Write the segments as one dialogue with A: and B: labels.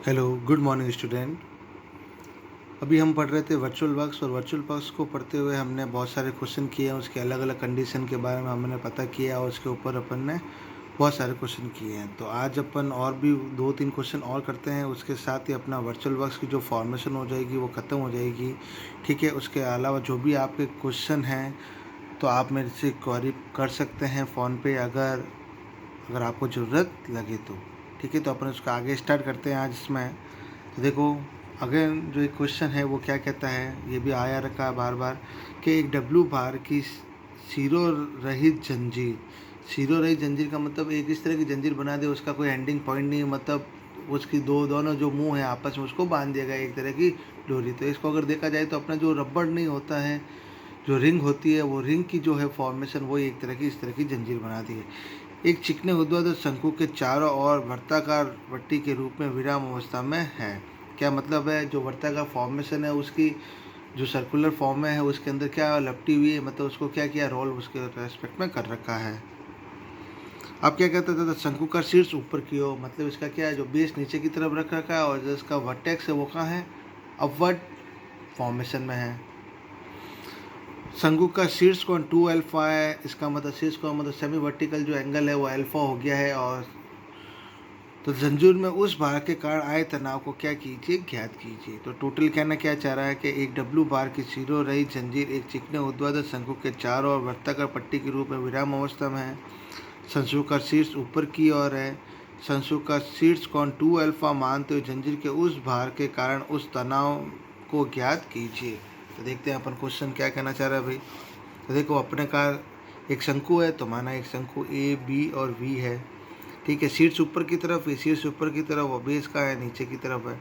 A: Hello, good morning student. अभी हम पढ़ रहे थे वर्चुअल वर्क्स और वर्चुअल वर्क्स को पढ़ते हुए हमने बहुत सारे क्वेश्चन किए हैं। उसके अलग अलग कंडीशन के बारे में हमने पता किया और उसके ऊपर अपन ने बहुत सारे क्वेश्चन किए हैं। तो आज अपन और भी 2-3 क्वेश्चन और करते हैं। उसके साथ ही अपना वर्चुअल वर्क्स की जो फॉर्मेशन हो जाएगी वो ख़त्म हो जाएगी। ठीक है, उसके अलावा जो भी आपके क्वेश्चन हैं तो आप मेरे से क्वेरी कर सकते हैं फ़ोन पे अगर अगर आपको ज़रूरत लगे तो। ठीक है, तो अपन उसका आगे स्टार्ट करते हैं आज इसमें। तो देखो, अगेन जो एक क्वेश्चन है वो क्या कहता है, ये भी आया रखा है बार बार कि एक डब्लू बार की सिरों रहित जंजीर। सिरों रहित जंजीर का मतलब एक इस तरह की जंजीर बना दे, उसका कोई एंडिंग पॉइंट नहीं, मतलब उसकी दोनों जो मुंह है आपस में उसको बांध दिया गया एक तरह की डोरी। तो इसको अगर देखा जाए तो अपना जो रबड़ नहीं होता है, जो रिंग होती है, वो रिंग की जो है फॉर्मेशन वो एक तरह की इस तरह की जंजीर बना दी है। एक चिकने ऊर्ध्वाधर शंकु के चारों ओर वर्ताकार पट्टी के रूप में विराम अवस्था में है। क्या मतलब है, जो वर्ताकार फॉर्मेशन है उसकी जो सर्कुलर फॉर्म में है उसके अंदर क्या लपटी हुई है, मतलब उसको क्या किया रोल उसके रेस्पेक्ट में कर रखा है। अब क्या कहते थे, शंकु का शीर्ष ऊपर की ओर, मतलब इसका क्या है, जो बेस नीचे की तरफ रख रखा है और जो इसका वर्टेक्स है वो कहाँ है, अपवर्ड फॉर्मेशन में है। शंकु का शीर्ष कोण 2 अल्फा है, इसका मतलब शीर्ष कोण मतलब सेमी वर्टिकल जो एंगल है वो अल्फा हो गया है। और तो जंजीर में उस भार के कारण आए तनाव को क्या कीजिए, ज्ञात कीजिए। तो टोटल कहना क्या चाह रहा है कि एक डब्लू बार की सिरों रही जंजीर एक चिकने ऊर्ध्वाधर शंकु के चारों ओर वर्ताकार पट्टी के रूप में विराम अवस्था में है। शंकु का शीर्ष ऊपर की ओर है। शंकु का शीर्ष कोण 2 अल्फा मानते हुए जंजीर के उस भार के कारण उस तनाव को ज्ञात कीजिए। तो देखते हैं अपन क्वेश्चन क्या कहना चाह रहा है भाई। तो देखो, अपने का एक शंकु है तो माना एक शंकु ए बी और वी है। ठीक है, शीर्ष ऊपर की तरफ, ये शीर्ष ऊपर की तरफ और बेस का है नीचे की तरफ है।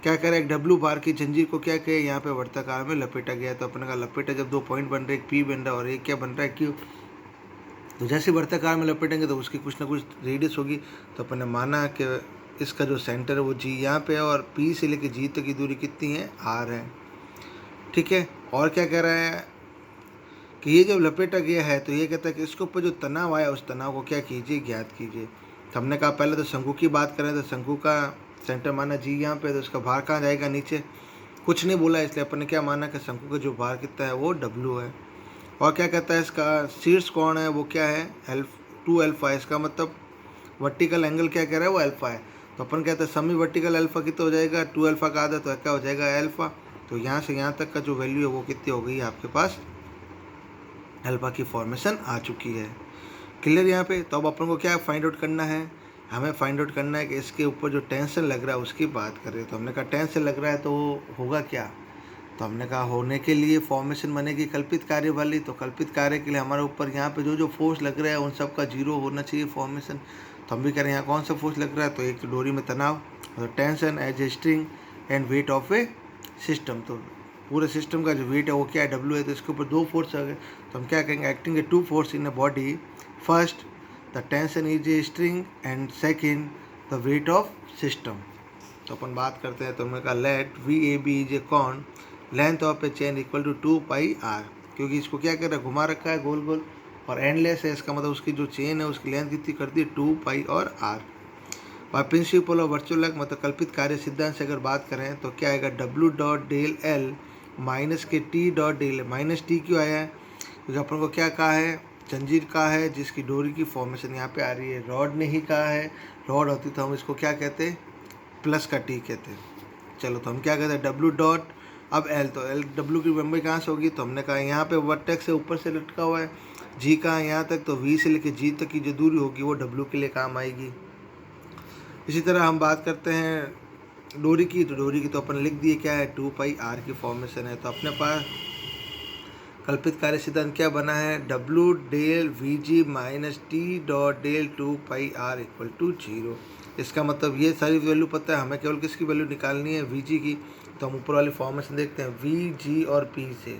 A: क्या कह रहा है, एक डब्लू बार की जंजीर को क्या कहे, यहाँ पे वर्ताकार में लपेटा गया है। तो अपने का लपेटा जब 2 पॉइंट बन रहे, एक पी बन रहा है और एक क्या बन रहा है, क्यू। तो जैसे वर्ताकार में लपेटेंगे तो उसकी कुछ ना कुछ रेडियस होगी। तो अपन ने माना कि इसका जो सेंटर है वो जी यहाँ पे है और पी से लेके जी तक की दूरी कितनी है, आर है। ठीक है, और क्या कह रहा है कि ये जब लपेटा गया है तो ये कहता है कि इसके ऊपर जो तनाव आया उस तनाव को क्या कीजिए, ज्ञात कीजिए। तो हमने कहा पहले तो शंकु की बात करें तो शंकु का सेंटर माना जी यहाँ पे, तो उसका भार कहाँ जाएगा, नीचे। कुछ नहीं बोला, इसलिए अपन ने क्या माना कि शंकु का जो भार कितना है वो डब्लू है। और क्या कहता है, इसका शीर्ष कोण है वो क्या है, 2 अल्फा है। इसका मतलब वर्टिकल एंगल क्या कह रहा है, वो अल्फा है। तो अपन कहते हैं समी वर्टिकल अल्फा कितना हो जाएगा, 2 अल्फा का आधा, तो क्या हो जाएगा, अल्फा। तो यहाँ से यहाँ तक का जो वैल्यू है वो कितनी हो गई आपके पास, अल्फा की फॉर्मेशन आ चुकी है। क्लियर यहाँ पे। तो अब अपन को क्या फाइंड आउट करना है, हमें फाइंड आउट करना है कि इसके ऊपर जो टेंशन लग रहा है उसकी बात करें। तो हमने कहा टेंशन लग रहा है तो होगा क्या। तो हमने कहा होने के लिए फॉर्मेशन बनेगी कल्पित कार्य वाली। तो कल्पित कार्य के लिए हमारे ऊपर यहाँ पे जो जो फोर्स लग रहा है उन सब का जीरो होना चाहिए फॉर्मेशन। तो हम भी कह रहे हैं यहाँ कौन सा फोर्स लग रहा है, तो एक डोरी में तनाव, तो tension as a string and weight of a system. तो पूरे सिस्टम का जो वेट है वो क्या है, डब्ल्यू है। तो इसके ऊपर 2 फोर्स आ गए, तो हम क्या कहेंगे, acting a 2 force in a body. First the tension is a string and second the weight of system. तो अपन बात करते हैं, तो हमने कहा let we A B is a con length of a chain equal to 2 pi R. क्योंकि इसको क्या कर रहा है, घुमा रखा है गोल गोल और एंडलेस है, इसका मतलब उसकी जो चेन है उसकी लेंथ कितनी कर दी, 2 पाई और R. By principle of virtual work मतलब कल्पित कार्य सिद्धांत से अगर बात करें तो क्या आएगा, W dot del L minus K T dot del. Minus T क्यों आया है, क्योंकि अपन को क्या कहा है, जंजीर कहा है जिसकी डोरी की फॉर्मेशन यहाँ पे आ रही है। रॉड ने ही कहा है, रॉड होती तो हम इसको क्या कहते, प्लस का टी कहते। चलो, तो हम क्या कहते हैं, डब्ल्यू डॉट, अब एल, तो एल डब्ल्यू की लंबाई कहाँ से होगी, तो हमने कहा यहाँ पे वर्टेक्स से ऊपर से लटका हुआ है, जी कहाँ यहाँ तक, तो वी से लेके जी तक की जो दूरी होगी वो डब्ल्यू के लिए काम आएगी। इसी तरह हम बात करते हैं डोरी की, तो डोरी की तो अपन लिख दिए क्या है, 2 पाई आर की फॉर्मेशन है। तो अपने पास कल्पित कार्य सिद्धांत क्या बना है, W del V G minus T dot del 2 pi R equal to 0। इसका मतलब ये सारी वैल्यू पता है, हमें केवल किसकी वैल्यू निकालनी है, वी जी की। तो हम ऊपर वाली फॉर्मेशन देखते हैं, वी जी और पी से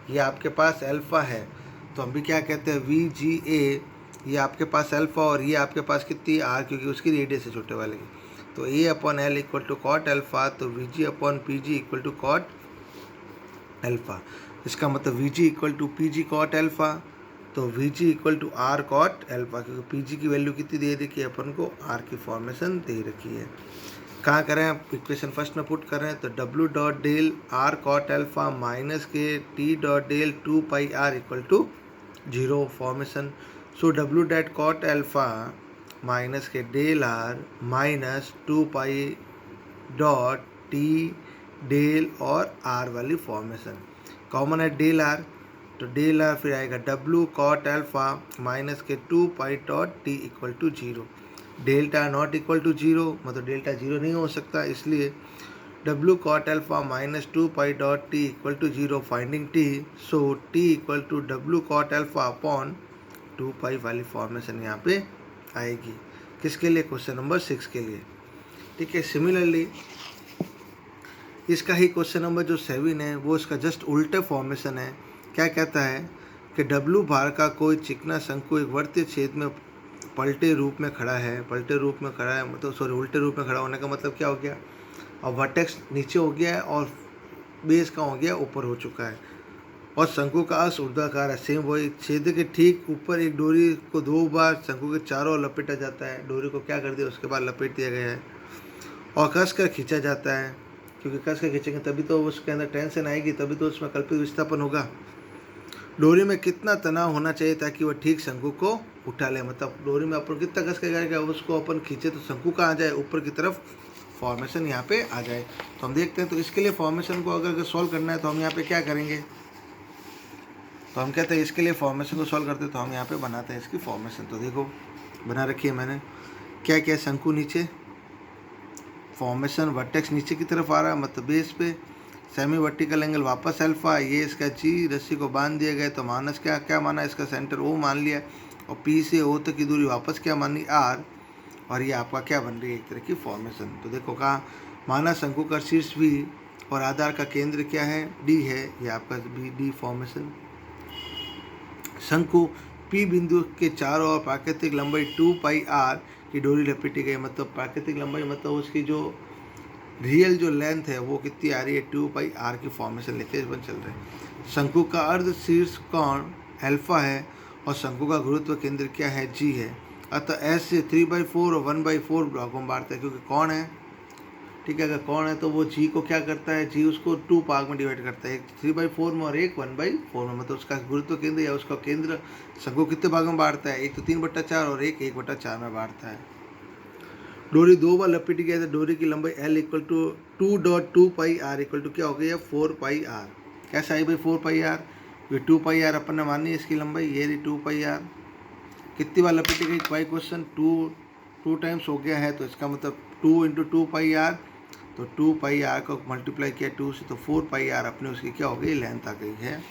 A: ये आपके पास अल्फ़ा है, तो हम भी क्या कहते हैं, वी जी ए, ये आपके पास अल्फ़ा और ये आपके पास कितनी आर, क्योंकि उसकी रेडियस है छोटे वाले की। तो A upon L equal to cot alpha, तो V G upon P G equal to cot alpha. इसका मतलब V G equal to P G cot alpha, तो V G equal to R cot alpha, क्योंकि P G की value कितनी दे रखी है अपन को, आर की फॉर्मेशन दे रखी है। कहाँ करें, इक्वेशन फर्स्ट में पुट करें तो W dot del R cot alpha minus K T dot del 2 π r equal to 0 formation. So W dot cot alpha minus K del R minus 2 π dot T del और R वाली formation. Common है del R, तो del R फिर आएगा W cot alpha minus K 2 π dot T equal to 0। Delta not equal to 0, मतलब delta 0 नहीं हो सकता, इसलिए W cot alpha minus 2 π dot T equal to 0 finding T. So T equal to W cot alpha upon 2 π वाली formation यहाँ पे आएगी। किसके लिए, क्वेश्चन नंबर 6 के लिए। ठीक है, सिमिलरली इसका ही क्वेश्चन नंबर जो 7 है वो इसका जस्ट उल्टे फॉर्मेशन है। क्या कहता है कि डब्ल्यू भार का कोई चिकना शंकु एक वर्तीय छेद में पलटे रूप में खड़ा है। पलटे रूप में खड़ा है मतलब सॉरी उल्टे रूप में खड़ा होने का मतलब क्या हो गया, और वर्टेक्स नीचे हो गया है और बेस का हो गया ऊपर हो चुका है, और शंकु का अर्श ऊर्ध्वाकार है। सेम वही, छेद के ठीक ऊपर एक डोरी को 2 बार शंकु के चारों ओर लपेटा जाता है। डोरी को क्या कर दिया, उसके बाद लपेट दिया गया है और कस कर खींचा जाता है, क्योंकि कस कर खींचेंगे तभी तो उसके अंदर टेंशन आएगी, तभी तो उसमें कल्पित विस्थापन होगा। डोरी में कितना तनाव होना चाहिए ताकि वह ठीक शंकु को उठा ले, मतलब डोरी में अपन कितना कस के करेगा उसको अपन खींचे तो शंकु कहाँ आ जाए, ऊपर की तरफ फॉर्मेशन यहाँ पे आ जाए। तो हम देखते हैं, तो इसके लिए फॉर्मेशन को अगर सॉल्व करना है तो हम यहाँ पे क्या करेंगे, तो हम कहते हैं इसके लिए फॉर्मेशन को सॉल्व करते हैं तो हम यहाँ पे बनाते हैं इसकी फॉर्मेशन। तो देखो बना रखी है मैंने, क्या क्या, शंकु नीचे, फॉर्मेशन वर्टेक्स नीचे की तरफ आ रहा है मतलब बेस पे, सेमी वर्टिकल एंगल वापस अल्फा, ये इसका जी, रस्सी को बांध दिया गया तो माइनस क्या क्या माना, इसका सेंटर ओ मान लिया, और पी से ओ तक की दूरी वापस क्या मानी, आर, और ये आपका क्या बन रही है, एक तरह की फॉर्मेशन। तो देखो कहाँ माना शंकु का शीर्ष वी और आधार का केंद्र क्या है, डी है, ये आपका बी डी फॉर्मेशन। शंकु पी बिंदु के चारों ओर प्राकृतिक लंबाई 2 π r की डोरी लपेटी गई, मतलब प्राकृतिक लंबाई मतलब उसकी जो रियल जो लेंथ है वो कितनी आ रही है, 2 π r की फॉर्मेशन लेके बन चल रहे हैं। शंकु का अर्ध शीर्ष कोण अल्फा है और शंकु का गुरुत्व केंद्र क्या है, जी है। अतः एस से 3/4 और 1/4 भागों में बांटता है, क्योंकि कोण है, ठीक है, अगर कोण है तो वो जी को क्या करता है, जी उसको 2 भाग में डिवाइड करता है, एक 3/4 में और एक 1/4 में, मतलब उसका गुरुत्व केंद्र या उसका केंद्र शंकु कितने भागों में बांटता है, एक तो 3/4 और एक 1/4 में बांटता है। डोरी 2 बार लपेटी गई तो डोरी की लंबाई L equal to 2.2 π r equal to क्या हो गई है, 4 π r। कैसे आई भाई 4 π r, ये 2 π r अपन ने मानी इसकी लंबाई, ये रही 2 π r। कितनी बार लपेटी गई, बाई क्वेश्चन 2 टाइम्स हो गया है, तो इसका मतलब 2 × 2 π r, तो 2 π r को मल्टीप्लाई किया 2 से, तो 4 π r अपने उसकी क्या हो गई, लेंथ आ गई है।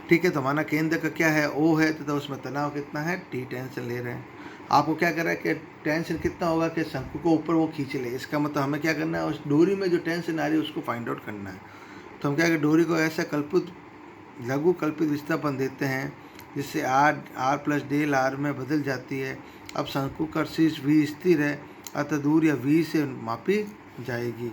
A: ठीक है, तो हमारा केंद्र का क्या है, O है, तो उसमें तनाव कितना है, T टेंशन ले रहे हैं। आपको क्या कर रहा है कि टेंशन कितना होगा कि शंकु को ऊपर वो खींच ले, इसका मतलब हमें क्या करना है, उस डोरी में जो टेंशन आ रही है उसको फाइंड आउट करना है। तो हम क्या करें, डोरी को ऐसा कल्पित लघु कल्पित विस्थापन देते हैं जिससे r प्लस डेल r में बदल जाती है। अब शंकु का शीर्ष V स्थिर है, अतः दूर या V से मापी जाएगी।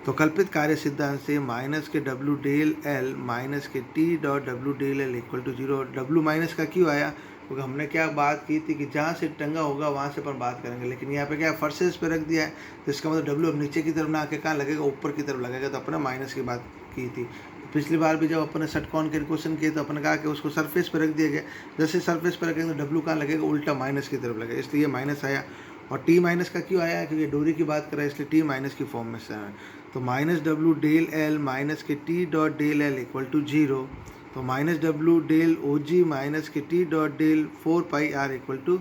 A: तो कल्पित कार्य सिद्धांत से minus K W del L minus K T dot W del L equal to 0। डब्ल्यू माइनस का क्यों आया, क्योंकि हमने क्या बात की थी कि जहाँ से टंगा होगा वहाँ से अपन बात करेंगे, लेकिन यहाँ पे क्या फर्सेस पे रख दिया है, तो इसका मतलब डब्ल्यू अब नीचे की तरफ ना आके कहाँ लगेगा, ऊपर की तरफ लगेगा, तो अपने माइनस की बात की थी। पिछली बार भी जब अपन ने षटकोण के क्वेश्चन किए तो अपन ने कहा कि उसको सरफेस पे रख दिया गया, जैसे सरफेस पे रखेंगे तो डब्ल्यू कहाँ लगेगा, उल्टा माइनस की तरफ लगेगा, इसलिए माइनस आया। और टी माइनस का क्यों आया, क्योंकि डोरी की बात कर रहा है इसलिए टी माइनस की फॉर्म में से है। तो minus W del L minus K T dot del L equal to 0। तो minus W del O G minus K T dot del 4 π r equal to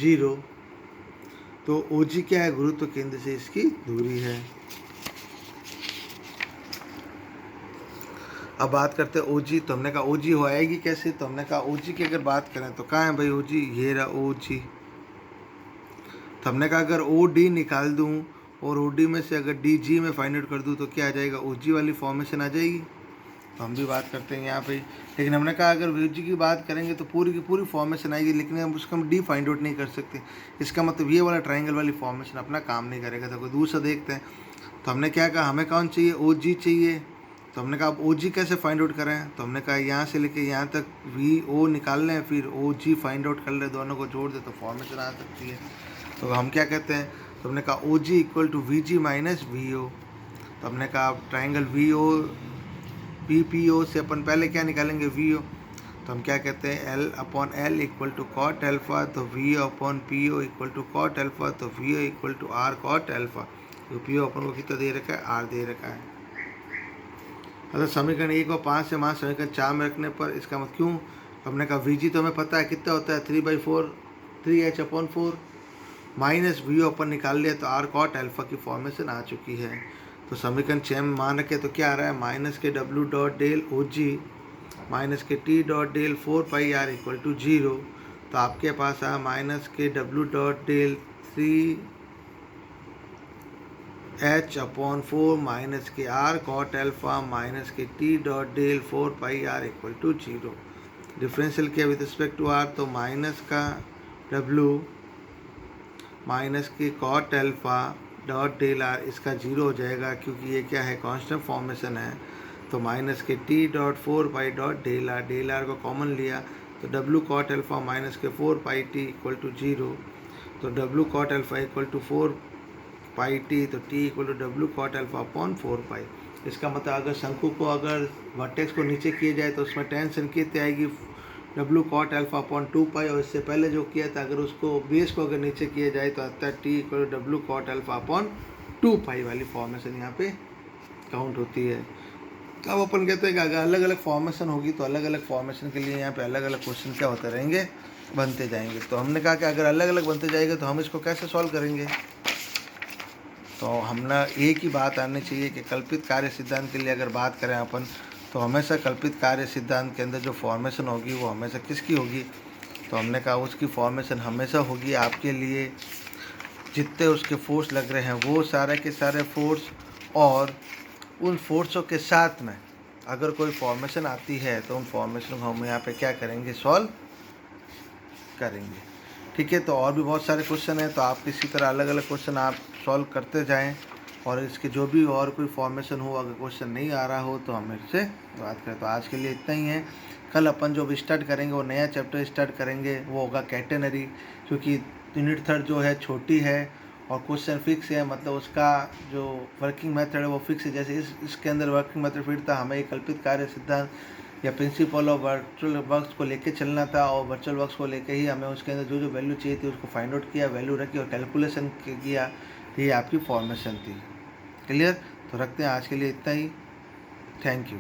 A: 0। तो ओ जी क्या है, गुरुत्व केंद्र से इसकी दूरी है। अब बात करते हैं ओ जी। तो हमने कहा ओ जी हो आएगी कैसे, तो हमने कहा ओ जी की अगर बात करें तो कहाँ है भाई ओ जी, ये रहा ओ जी। तो हमने कहा अगर ओ डी निकाल दूँ और ओ डी में से अगर डी जी में फाइंड आउट कर दूँ तो क्या आ जाएगा, ओ जी वाली फॉर्मेशन आ जाएगी। तो हम भी बात करते हैं यहाँ पे, लेकिन हमने कहा अगर ओ जी की बात करेंगे तो पूरी की पूरी फॉर्मेशन आएगी, लेकिन हम उसका डी फाइंड आउट नहीं कर सकते। इसका मतलब ये वाला ट्राइंगल वाली फॉर्मेशन अपना काम नहीं करेगा। तो कोई दूसरा देखते हैं। तो हमने क्या कहा, हमें कौन चाहिए, ओ जी चाहिए। तो हमने कहा अब ओ जी कैसे फाइंड आउट करें, तो हमने कहा यहाँ से लेके यहाँ तक वी ओ निकाल लें, फिर ओ जी फाइंड आउट कर ले, दोनों को जोड़ दे तो फॉर्मेशन आ सकती है। तो हम क्या कहते हैं, तो हमने कहा O G equal to V G minus V O. तो हमने कहा triangle V O P P O से अपन पहले क्या निकालेंगे, वी ओ। तो हम क्या कहते हैं, L upon L equal to cot alpha, तो V O upon P O equal to cot alpha, तो V O equal to R cot alpha. तो पी ओ अपन को कितना दे रखा है, आर दे रखा है। अगर समीकरण 1 और 5 से मान समीकरण 4 में रखने पर इसका मतलब क्यों, हमने कहा वी जी तो हमें पता है कितना होता है, 3/4 3h/4 माइनस वी ओ अपन निकाल लिया, तो आर कॉट एल्फा की फॉर्मेशन आ चुकी है। तो समीकरण 6 में मान रखे तो क्या आ रहा है, minus K W dot del O G minus K T dot del 4πr equal to 0। तो आपके पास आया minus K W dot del 3h/4 minus K R cot alpha minus K T dot del 4πr equal to 0। Differential किया with respect to R, तो minus का W minus K cot alpha dot del R इसका 0 हो जाएगा, क्योंकि ये क्या है, कांस्टेंट फॉर्मेशन है। तो minus K T dot 4π dot del R को कॉमन लिया, तो डब्ल्यू कॉट एल्फा माइनस के 4πt इक्वल टू 0। तो W cot alpha equal to 4πt, तो T equal to W cot alpha upon 4π। इसका मतलब अगर शंकु को अगर वर्टेक्स को नीचे किए जाए तो उसमें टेंशन कितनी आएगी, डब्ल्यू कॉट एल्फा अपॉन 2π, और इससे पहले जो किया था अगर उसको बेस को अगर नीचे किया जाए तो आता है T equal to W cot alpha upon 2π वाली फॉर्मेशन यहाँ पे काउंट होती है। अब अपन कहते हैं कि अगर अलग अलग फॉर्मेशन होगी तो अलग अलग फॉर्मेशन के लिए यहाँ पे अलग अलग क्वेश्चन क्या होते रहेंगे, बनते जाएंगे। तो हमने कहा कि अगर अलग अलग बनते जाएंगे तो हम इसको कैसे सॉल्व करेंगे। तो हमने एक ही बात आनी चाहिए कि कल्पित कार्य सिद्धांत के लिए अगर बात करें अपन, तो हमेशा कल्पित कार्य सिद्धांत के अंदर जो फॉर्मेशन होगी वो हमेशा किसकी होगी, तो हमने कहा उसकी फॉर्मेशन हमेशा होगी आपके लिए जितने उसके फोर्स लग रहे हैं वो सारे के सारे फोर्स, और उन फोर्सों के साथ में अगर कोई फॉर्मेशन आती है तो उन फॉर्मेशन को हम यहाँ पे क्या करेंगे, सॉल्व करेंगे। ठीक है, तो और भी बहुत सारे क्वेश्चन हैं, तो आप इसी तरह अलग अलग क्वेश्चन आप सॉल्व करते जाएं, और इसके जो भी और कोई फॉर्मेशन हो, अगर क्वेश्चन नहीं आ रहा हो तो हम इससे बात करें। तो आज के लिए इतना ही है। कल अपन जो भी स्टार्ट करेंगे वो नया चैप्टर स्टार्ट करेंगे, वो होगा कैटेनरी, क्योंकि यूनिट 3 जो है छोटी है और क्वेश्चन फिक्स है, मतलब उसका जो वर्किंग मेथड है वो फिक्स है। जैसे इसके अंदर वर्किंग मेथड फिट था, हमें एक कल्पित कार्य सिद्धांत या प्रिंसिपल ऑफ वर्चुअल वर्क्स को लेके चलना था, और वर्चुअल वर्क्स को लेके ही हमें उसके अंदर जो जो वैल्यू चाहिए थी उसको फाइंड आउट किया, वैल्यू रखी और कैलकुलेशन किया। ये आपकी फॉर्मेशन थी। क्लियर, तो रखते हैं आज के लिए इतना ही। Thank you.